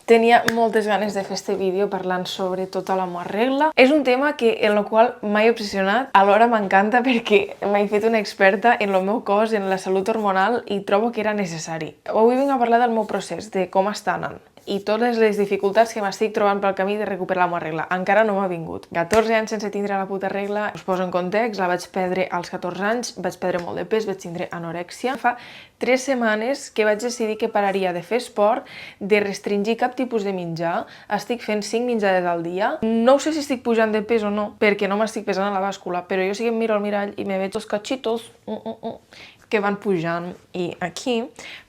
Tenia moltes ganes de fer este vídeo parlant sobre tota la meva regla. És un tema en el qual m'he obsessionat, alhora m'encanta perquè m'he fet una experta en el meu cos, en la salut hormonal i trobo que era necessari. Avui vinc a parlar del meu procés, de com està anant i totes les dificultats que m'estic trobant pel camí de recuperar la meva regla. Encara no m'ha vingut. 14 anys sense tindre la puta regla. Us poso en context, la vaig perdre als 14 anys, vaig perdre molt de pes, vaig tindre anorèxia. Fa 3 setmanes que vaig decidir que pararia de fer esport, de restringir cap tipus de menjar. Estic fent 5 menjades al dia. No sé si estic pujant de pes o no, perquè no m'estic pesant a la bàscula, però jo sí que em miro al mirall i me veig els cachitos que van pujant i aquí,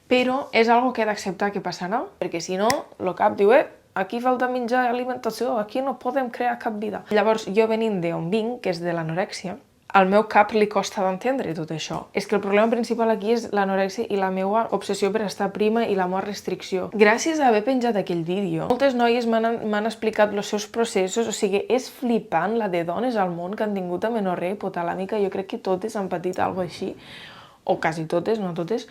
però és algo que he d'acceptar que passarà, perquè si no, el cap diu, aquí falta menjar i alimentació, aquí no podem crear cap vida. Llavors, jo venint d'on vinc, que és de l'anorèxia, al meu cap li costa d'entendre tot això. És que el problema principal aquí és l'anorèxia i la meva obsessió per estar prima i la meva restricció. Gràcies a haver penjat aquell vídeo, moltes noies m'han explicat els seus processos, o sigui, és flipant la de dones al món que han tingut amenorrea hipotalàmica. Jo crec que totes han patit alguna cosa així, o quasi totes, no totes,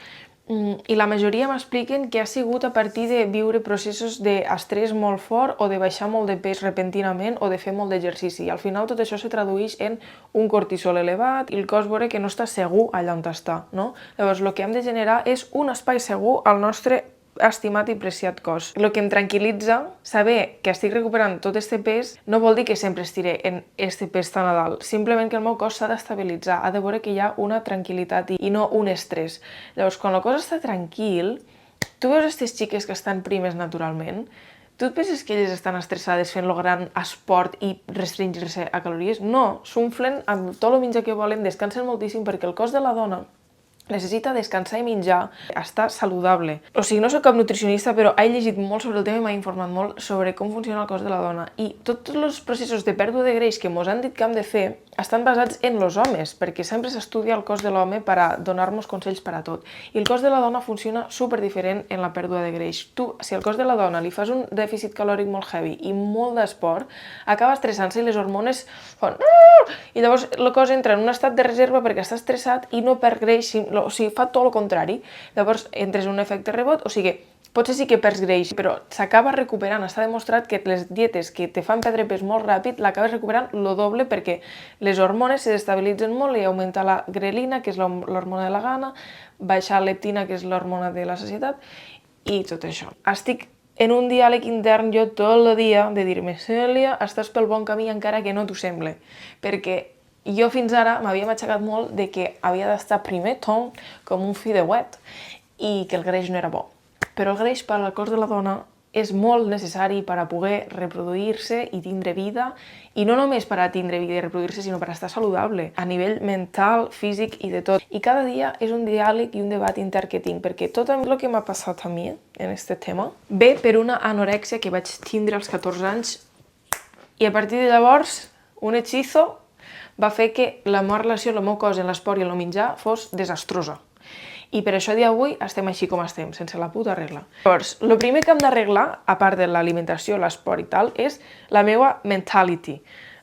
i la majoria m'expliquen que ha sigut a partir de viure processos d'estrès molt fort o de baixar molt de pes repentinament o de fer molt d'exercici. I al final tot això se tradueix en un cortisol elevat i el cos veure que no està segur allà on està, no? Llavors, el que hem de generar és un espai segur al nostre estimat i preciat cos. El que em tranquil·litza, saber que estic recuperant tot este pes, no vol dir que sempre estiré en este pes tan a dalt, simplement que el meu cos s'ha d'estabilitzar, ha de veure que hi ha una tranquil·litat i no un estrès. Llavors, quan el cos està tranquil, tu veus aquestes xiques que estan primes naturalment, tu et penses que elles estan estressades fent el gran esport i restringir-se a calories? No, s'unflen amb tot el menjar que volen, descansen moltíssim perquè el cos de la dona necessita descansar i menjar, estar saludable. O sigui, no soc cap nutricionista, però he llegit molt sobre el tema i m'he informat molt sobre com funciona el cos de la dona. I tots els processos de pèrdua de greix que ens han dit que hem de fer estan basats en els homes, perquè sempre s'estudia el cos de l'home per a donar-nos consells per a tot. I el cos de la dona funciona super diferent en la pèrdua de greix. Tu, si al cos de la dona li fas un dèficit calòric molt heavy i molt d'esport, acaba estressant-se i les hormones fan... I llavors el cos entra en un estat de reserva perquè està estressat i no perd greix, o sigui, fa tot el contrari. Llavors entres en un efecte rebot, o sigui, potser sí que perds greix, però s'acaba recuperant. Està demostrat que les dietes que te fan perdre pes molt ràpid l'acabes recuperant lo doble perquè les hormones se destabilitzen molt i augmenta la grelina, que és l'hormona de la gana, baixa la leptina, que és l'hormona de la sacietat, i tot això. Estic en un diàleg intern jo tot el dia de dir-me, Cèlia, estàs pel bon camí encara que no t'ho sembla, perquè jo fins ara m'havia matxacat molt de que havia d'estar primeton com un fideuet i que el greix no era bo. Però el greix per al cos de la dona és molt necessari per a poder reproduir-se i tindre vida, i no només per a tindre vida i reproduir-se, sinó per a estar saludable, a nivell mental, físic i de tot. I cada dia és un diàleg i un debat intern que tinc, perquè tot el que m'ha passat a mi en aquest tema ve per una anorèxia que vaig tindre als 14 anys, i a partir de llavors un hechizo va fer que la meva relació amb el meu cos, en l'esport i en el menjar fos desastrosa. I per això dia d'avui estem així com estem, sense la puta regla. Llavors, el primer que hem d'arreglar, a part de l'alimentació, l'esport i tal, és la meva mentality.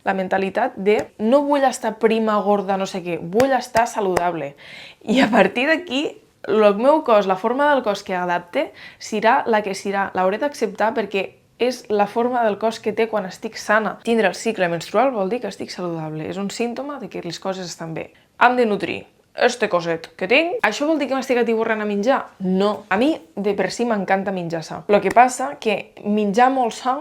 La mentalitat de no vull estar prima, gorda, no sé què, vull estar saludable. I a partir d'aquí, el meu cos, la forma del cos que adapte, serà la que serà. L'hauré d'acceptar perquè és la forma del cos que té quan estic sana. Tindre el cicle menstrual vol dir que estic saludable. És un símptoma de que les coses estan bé. Hem de nutrir este coset que tinc. Això vol dir que m'estic atiborrant a menjar? No. A mi, de per si, m'encanta menjar sa. El que passa que menjar molt sa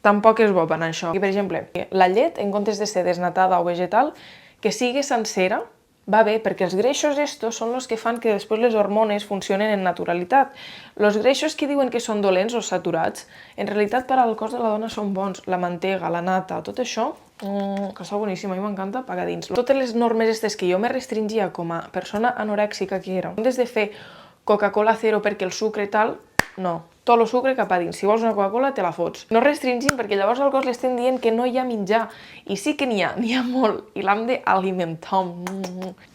tampoc és bo per això. Per exemple, la llet, en comptes de ser desnatada o vegetal, que sigui sencera, va bé, perquè els greixos estos són els que fan que després les hormones funcionen en naturalitat. Els greixos que diuen que són dolents o saturats, en realitat per al cos de la dona són bons. La mantega, la nata, tot això, que està boníssim, a mi m'encanta pagar dins. Totes les normes estes que jo me restringia com a persona anorèxica que era, des de fer Coca-Cola zero perquè el sucre tal, no. Tot el sucre cap a dins. Si vols una Coca-Cola, te la fots. No restringim perquè llavors al cos li estem dient que no hi ha menjar. I sí que n'hi ha molt. I l'hem d'alimentar.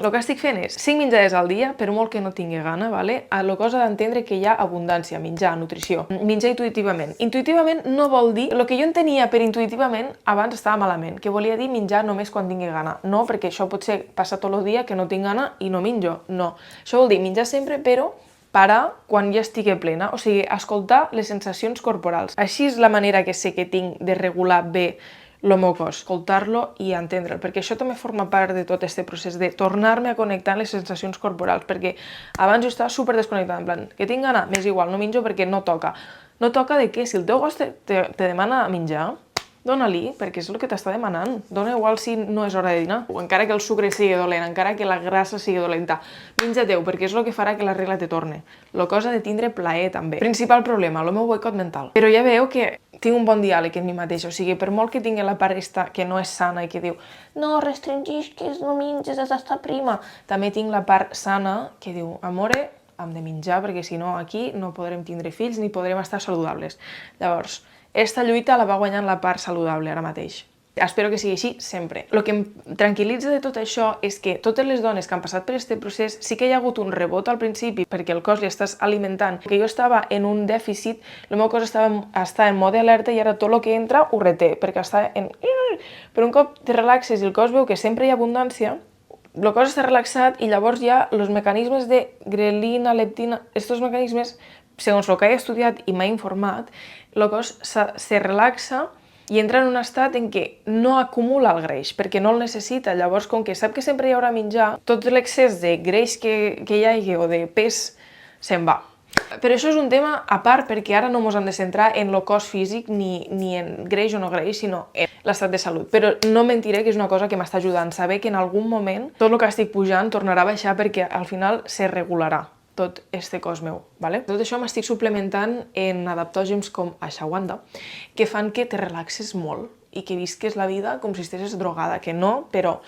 El que estic fent és 5 menjades al dia, per molt que no tingui gana, vale? El cos ha d'entendre que hi ha abundància, menjar, nutrició. Menjar intuïtivament. Intuïtivament no vol dir... El que jo entenia per intuïtivament abans estava malament, que volia dir menjar només quan tingui gana. No, perquè això pot ser passar tot el dia que no tinc gana i no menjo. No. Això vol dir menjar sempre, però parar quan ja estigui plena, o sigui, escoltar les sensacions corporals. Així és la manera que sé que tinc de regular bé el meu cos, escoltar-lo i entendre'l, perquè això també forma part de tot aquest procés de tornar-me a connectar amb les sensacions corporals, perquè abans jo estava super desconnectada, en plan, que tinc gana, m'és igual, no menjo perquè no toca. No toca de què? Si el teu cos te demana menjar, dona-li, perquè és el que t'està demanant. Dona igual si no és hora de dinar, o encara que el sucre sigui dolent, encara que la grassa sigui dolenta. Menja-teu, perquè és el que farà que la regla te torne. La cosa de tindre plaer, també. Principal problema, el meu boicot mental. Però ja veieu que tinc un bon diàleg en mi mateix, o sigui, per molt que tingui la part que no és sana i que diu no restringis, no menges, has d'estar prima. També tinc la part sana que diu, amore, hem de menjar, perquè si no aquí no podrem tindre fills ni podrem estar saludables. Llavors, esta lluita la va guanyant la part saludable ara mateix. Espero que sigui així sempre. El que em tranquil·litza de tot això és que totes les dones que han passat per aquest procés sí que hi ha hagut un rebot al principi perquè el cos li estàs alimentant. Que jo estava en un dèficit, el meu cos està en mode alerta i ara tot el que entra ho reté, perquè està en... Però un cop te relaxes i el cos veu que sempre hi ha abundància, el cos està relaxat i llavors hi ha els mecanismes de grelina, leptina, aquests mecanismes, segons el que he estudiat i m'he informat, el cos se relaxa i entra en un estat en què no acumula el greix, perquè no el necessita. Llavors, com que sap que sempre hi haurà menjar, tot l'excés de greix que hi hagi o de pes se'n va. Però això és un tema a part, perquè ara no ens hem de centrar en el cos físic ni en greix o no greix, sinó en l'estat de salut. Però no mentiré que és una cosa que m'està ajudant, saber que en algun moment tot el que estic pujant tornarà a baixar perquè al final se regularà tot este cos meu, ¿vale? Tot això m'estic suplementant en adaptògens com ashwagandha, que fan que te relaxes molt i que visques la vida com si estiguessis drogada, que no, però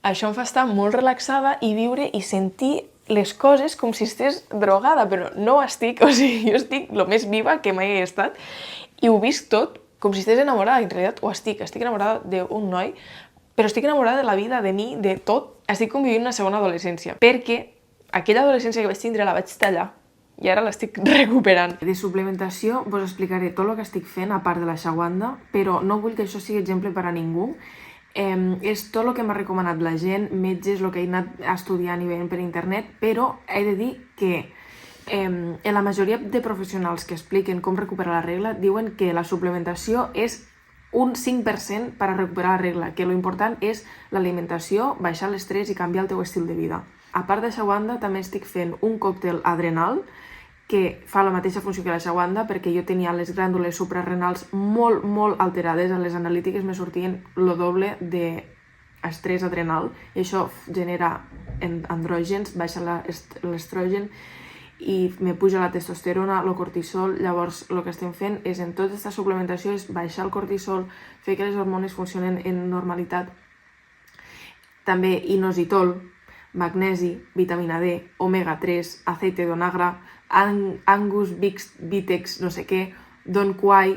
això em fa estar molt relaxada i viure i sentir les coses com si estigués drogada, però no ho estic, o sigui, jo estic el més viva que mai he estat i ho visc tot com si estigués enamorada, en realitat ho estic enamorada d'un noi, però estic enamorada de la vida, de mi, de tot. Estic convivint una segona adolescència, perquè aquella adolescència que vaig tindre la vaig tallar i ara l'estic recuperant. De suplementació vos explicaré tot el que estic fent a part de l'ashwagandha, però no vull que això sigui exemple per a ningú. És tot el que m'ha recomanat la gent, metges, el que he anat estudiant i veient per internet, però he de dir que en la majoria de professionals que expliquen com recuperar la regla diuen que la suplementació és un 5% per a recuperar la regla, que l'important és l'alimentació, baixar l'estrès i canviar el teu estil de vida. A part d'ashwagandha, també estic fent un còctel adrenal que fa la mateixa funció que l'ashwagandha perquè jo tenia les glàndules suprarrenals molt alterades. A les analítiques me sortien el doble d'estrès adrenal i això genera andrògens, baixa l'estrogen i me puja la testosterona, el cortisol. Llavors el que estem fent és en tota aquesta suplementació és baixar el cortisol, fer que les hormones funcionen en normalitat. També inositol, magnesi, vitamina D, omega 3, aceite d'onagra, Angus, Vitex, no sé què, Don Quai,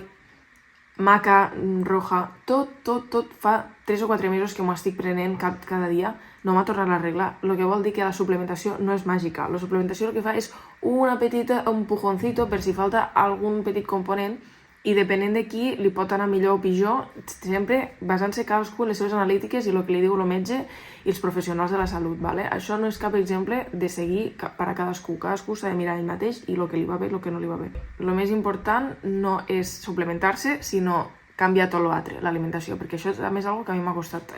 maca roja, tot fa 3 o 4 mesos que m'ho estic prenent cada dia, no m'ha tornat la regla, el que vol dir que la suplementació no és màgica. La suplementació el que fa és un empujoncito per si falta algun petit component i depenent de qui li pot anar millor o pitjor, sempre basant-se cadascú en les seves analítiques i el que li diu el metge i els professionals de la salut, ¿vale? Això no és cap exemple de seguir per a cadascú. Cadascú s'ha de mirar ell mateix i el que li va bé i el que no li va bé. El més important no és suplementar-se, sinó canviar tot l'altre, l'alimentació, perquè això també és una cosa que a mi m'ha costat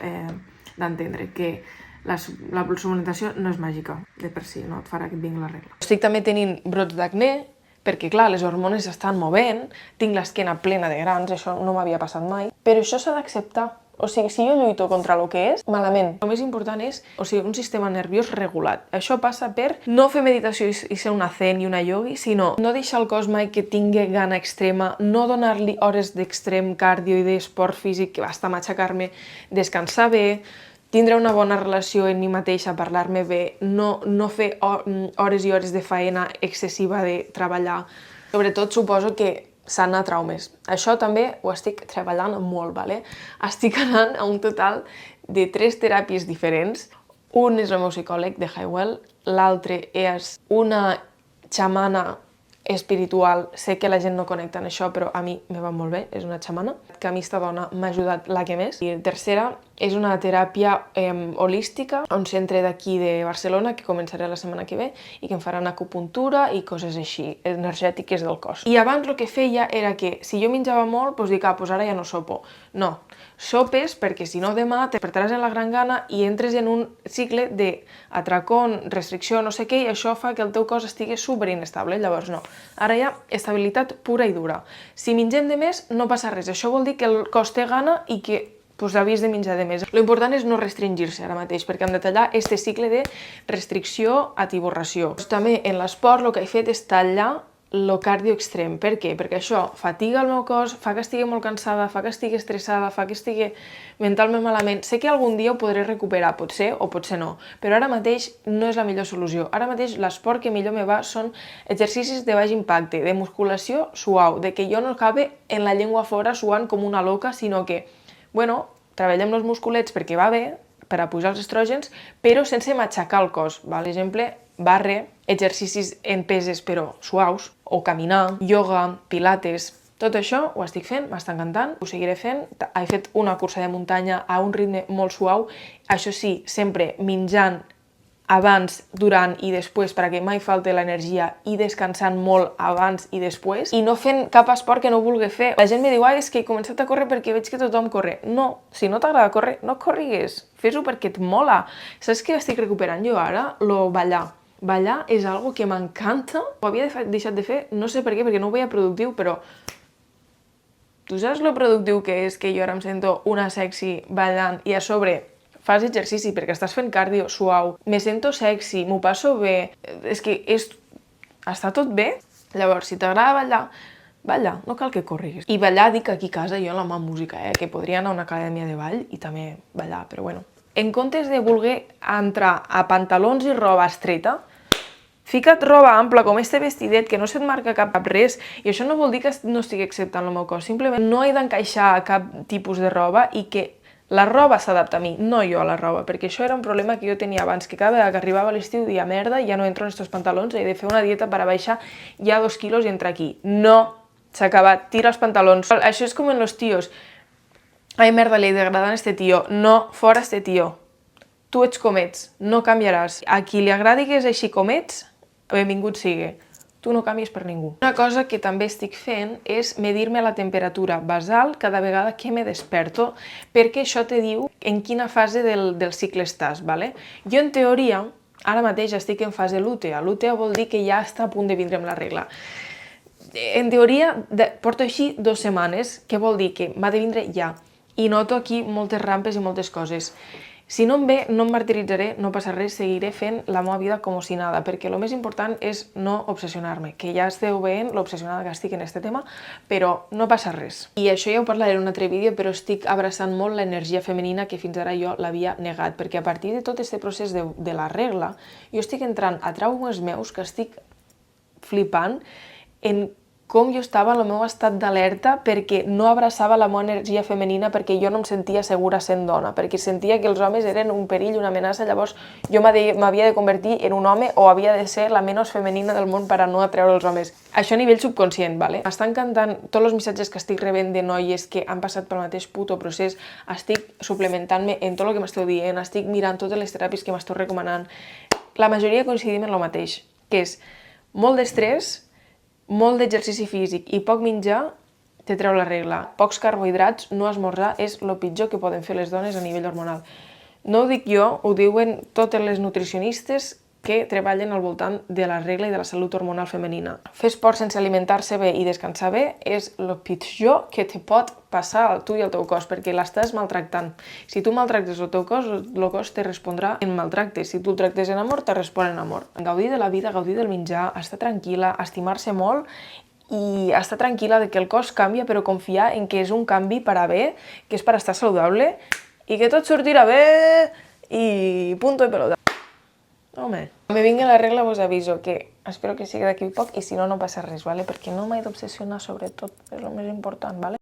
d'entendre, que la suplementació no és màgica de per si, no et farà que et vingui la regla. Estic també tenint brots d'acné, perquè, clar, les hormones s'estan movent, tinc l'esquena plena de grans, això no m'havia passat mai, però això s'ha d'acceptar. O sigui, si jo lluito contra el que és, malament. El més important és, un sistema nerviós regulat. Això passa per no fer meditació i ser una zen i una yogi, sinó no deixar el cos mai que tingui gana extrema, no donar-li hores d'extrem cardio i d'esport físic, que basta matxacar-me, descansar bé, tindre una bona relació en mi mateixa, parlar-me bé, no fer hores i hores de faena excessiva de treballar. Sobretot suposo que sanar traumes. Això també ho estic treballant molt, ¿vale? Estic anant a un total de 3 teràpies diferents. Un és el meu psicòleg de Highwell, l'altre és una xamana espiritual. Sé que la gent no connecta en això, però a mi me va molt bé, és una xamana, que a mi esta dona m'ha ajudat la que més. I tercera, és una teràpia holística, un centre d'aquí de Barcelona, que començaré la setmana que ve, i que em faran acupuntura i coses així, energètiques del cos. I abans el que feia era que, si jo menjava molt, doncs dic, doncs ara ja no sopo. No, sopes perquè si no demà te despertaràs en la gran gana i entres en un cicle d'atracón, restricció, no sé què, i això fa que el teu cos estigui super inestable. Llavors no, ara hi ha estabilitat pura i dura. Si mengem de més no passa res, això vol dir que el cos té gana i que havies de menjar de més. Lo important és no restringir-se ara mateix, perquè hem de tallar este cicle de restricció a tiborració. També en l'esport el que he fet és tallar el cardio extrem. Per què? Perquè això fatiga el meu cos, fa que estigui molt cansada, fa que estigui estressada, fa que estigui mentalment malament. Sé que algun dia ho podré recuperar, potser o potser no, però ara mateix no és la millor solució. Ara mateix l'esport que millor me va són exercicis de baix impacte, de musculació suau, de que jo no acabe en la llengua fora suant com una loca, sinó que, bueno, treballem els musculets perquè va bé, per a pujar els estrògens, però sense matxacar el cos. Per exemple, barre, exercicis en peses però suaus, o caminar, ioga, pilates. Tot això ho estic fent, m'està encantant, ho seguiré fent. He fet una cursa de muntanya a un ritme molt suau, això sí, sempre menjant abans, durant i després perquè mai falti l'energia i descansant molt abans i després i no fent cap esport que no vulgui fer. La gent me diu, és que he començat a córrer perquè veig que tothom corre. No, si no t'agrada córrer, no corrigues, fes-ho perquè et mola. Saps què estic recuperant jo ara? Lo ballar. Ballar és algo que m'encanta. Ho havia deixat de fer, no sé per què, perquè no ho veia productiu, però tu saps lo productiu que és que jo ara em sento una sexy ballant i a sobre fas exercici perquè estàs fent cardio suau, me sento sexy, m'ho passo bé, és que està tot bé. Llavors, si t'agrada ballar, balla, no cal que corriguis. I ballar dic aquí a casa, jo amb la meva música, que podria anar a una acadèmia de ball i també ballar, però bueno. En comptes de voler entrar a pantalons i roba estreta, fica't roba ampla, com este vestidet, que no se't marca cap res, i això no vol dir que no estigui acceptant el meu cos, simplement no he d'encaixar a cap tipus de roba i que la roba s'adapta a mi, no jo a la roba, perquè això era un problema que jo tenia abans, que cada vegada que arribava a l'estiu dia merda, ja no entro en estos pantalons, he de fer una dieta per a baixar ja 2 quilos i entrar aquí. No, s'ha acabat, tira els pantalons. Això és com en los tios. Ai, merda, li degradan este tio. No, fora este tio. Tu ets com ets, no canviaràs. A qui li agradi que és així com ets, benvingut sigui. Tu no canvies per ningú. Una cosa que també estic fent és medir-me la temperatura basal cada vegada que me desperto, perquè això te diu en quina fase del cicle estàs, ¿vale? Jo, en teoria, ara mateix estic en fase lútea. Lútea vol dir que ja està a punt de vindre amb la regla. En teoria, porto així 2 setmanes, que vol dir que m'ha de vindre ja. I noto aquí moltes rampes i moltes coses. Si no em ve, no em martiritzaré, no passa res, seguiré fent la meva vida com si nada, perquè el més important és no obsessionar-me, que ja esteu veient l'obsessionada que estic en aquest tema, però no passa res. I això ja ho parlaré en un altre vídeo, però estic abraçant molt l'energia femenina que fins ara jo l'havia negat, perquè a partir de tot aquest procés de la regla, jo estic entrant a traumes meus que estic flipant en com jo estava en el meu estat d'alerta perquè no abraçava la meva energia femenina, perquè jo no em sentia segura sent dona, perquè sentia que els homes eren un perill, una amenaça, llavors jo m'havia de convertir en un home o havia de ser la menys femenina del món per a no atreure els homes. Això a nivell subconscient, ¿vale? M'estan encantant tots els missatges que estic rebent de noies que han passat pel mateix puto procés, estic suplementant-me en tot el que m'esteu dient, estic mirant totes les teràpies que m'esteu recomanant. La majoria coincidim en el mateix, que és molt d'estrès, molt d'exercici físic i poc menjar te treu la regla. Pocs carbohidrats, no esmorzar, és el pitjor que poden fer les dones a nivell hormonal. No ho dic jo, ho diuen totes les nutricionistes que treballen al voltant de la regla i de la salut hormonal femenina. Fer esport sense alimentar-se bé i descansar bé és el pitjor que te pot passar a tu i al teu cos, perquè l'estàs maltractant. Si tu maltractes el teu cos, el cos te respondrà en maltracte. Si tu el tractes en amor, te respon en amor. Gaudir de la vida, gaudir del menjar, estar tranquil·la, estimar-se molt i estar tranquil·la de que el cos canvia, però confiar en que és un canvi per a bé, que és per estar saludable i que tot sortirà bé i punto de pelota. Home, quan me vingui la regla vos aviso que espero que sigui d'aquí poc i si no, no passa res, ¿vale? Perquè no m'he d'obsessionar sobre tot, és el més important, ¿vale?